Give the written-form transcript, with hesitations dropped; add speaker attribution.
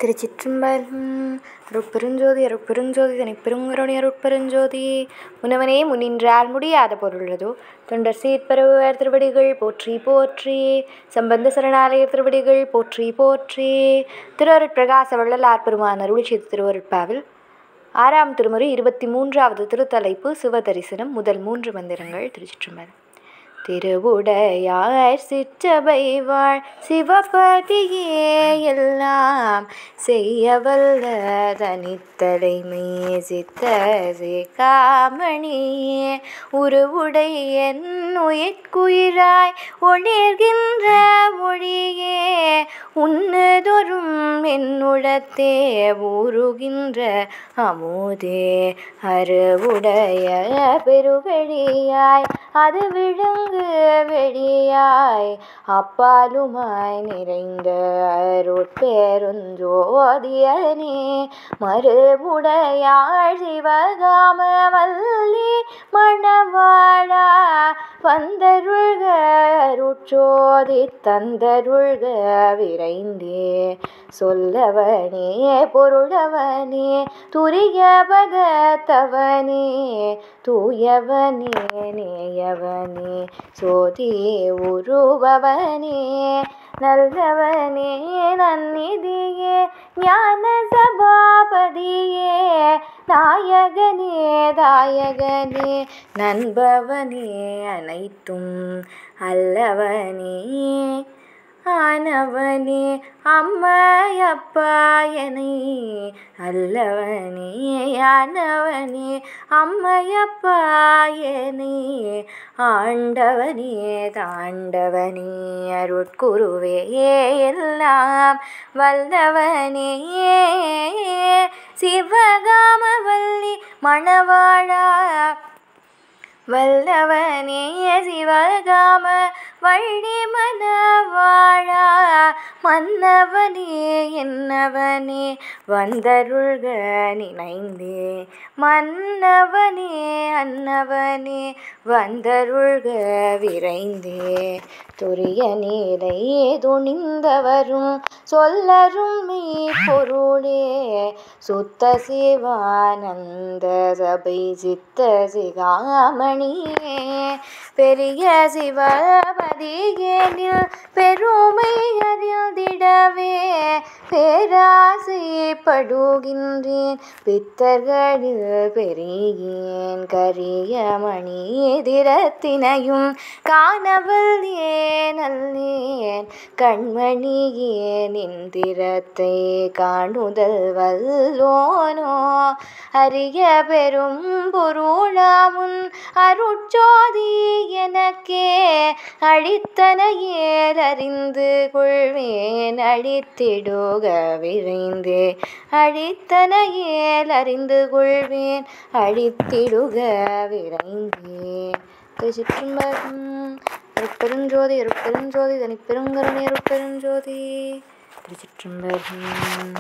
Speaker 1: திருச்சிற்றம்பலம். அருட்பெருஞ்சோதி அருட்பெருஞ்சோதி தனிப்பெருங்கருணை அருட்பெருஞ்சோதி. முன்னவனே முன்னின்றால் முடியாத பொருளதோ தொண்டர் சீர்பரவுவர் திருவடிகள் போற்றி போற்றி. சம்பந்த சரணாலய திருவடிகள் போற்றி போற்றி. திருஅருட்பிரகாச வள்ளலார் பெருமான் அருள் செய்த திருவருட்பாவில் 6ஆம் திருமுறை 23வது திருத்தலைப்பு சிவதரிசனம். முதல் 3 மந்திரங்கள். திருச்சிற்றம்பலம். திருவுடையார் சிற்றபை வாழ் சிவபதியே எல்லாம் செய்யவல்ல தனித்தலைமை சித்த காமணியே உருவுடை என் உயிர்க்குயிராய் ஒளிர்கின்ற மொழியே உன்னதொரும் என்னுடத்தே ஊறுகின்ற அமுதே அருவுடைய பெருவெளியாய் அது விழுங்கு வெளியாய் அப்பாலுமாய் நிறைந்த அருட்பெருஞ்சோதியனே மறுமுடையாள் சிவகாம வல்லி மணவாளா வந்தருள்க அருட்சோதி தந்தருள்க விரைந்தே சொல்லவனே பொருளவனே துரிய பகத்தவனே தூயவனே நேயவனே சோதி உருபவனே நல்லவனே நன்னிதியே ஞான சபாபதியே நாயகனே தாயகனே நண்பவனே அனைத்தும் அல்லவனே ஆனவனே அம்மையப்பா எனை அல்லவனே ஆனவனே அம்மையப்பா எனை ஆண்டவனே தாண்டவனே அருட்குருவே எல்லாம் வல்லவனே சிவகாம வல்லி மணவாளா வல்லவனே சிவகாம வள்ளி மணவாளா மன்னவனே என்னவனே வந்தருள்க நினைந்தே மன்னவனே அன்னவனே வந்தருள்க விரைந்தே துரிய நீரை துணிந்தவரும் சொல்லரும் மெய்ப்பொருளே சுத்த சிவானந்த சபை சித்த சிகாமணியே பெரிய சிவபதியேனில் பெருமை அறிந்திடவே பேராசைப்படுகின்றேன் பித்தர்களில் பெரியேன் கரியமணி எதிரத்தினையும் காணவல்லே நல்லேன் கண்மணியே நின்றிரத்தை காணுதல் வல்லோனோ அரிய பெரும் பொருளாமுன் அருட்சோதி எனக்கே அழித்தனையேல் அறிந்து கொள்வேன் அழித்திடுக விரைந்தே அழித்தனையேல் அறிந்து கொள்வேன் அழித்திடுக விரைந்தே. திருச்சிற்றம்பலம். அருட்பெருஞ்சோதி அருட்பெருஞ்சோதி தனிப்பெருங்கருணை அருட்பெருஞ்சோதி. திருச்சிற்றம்பலம்.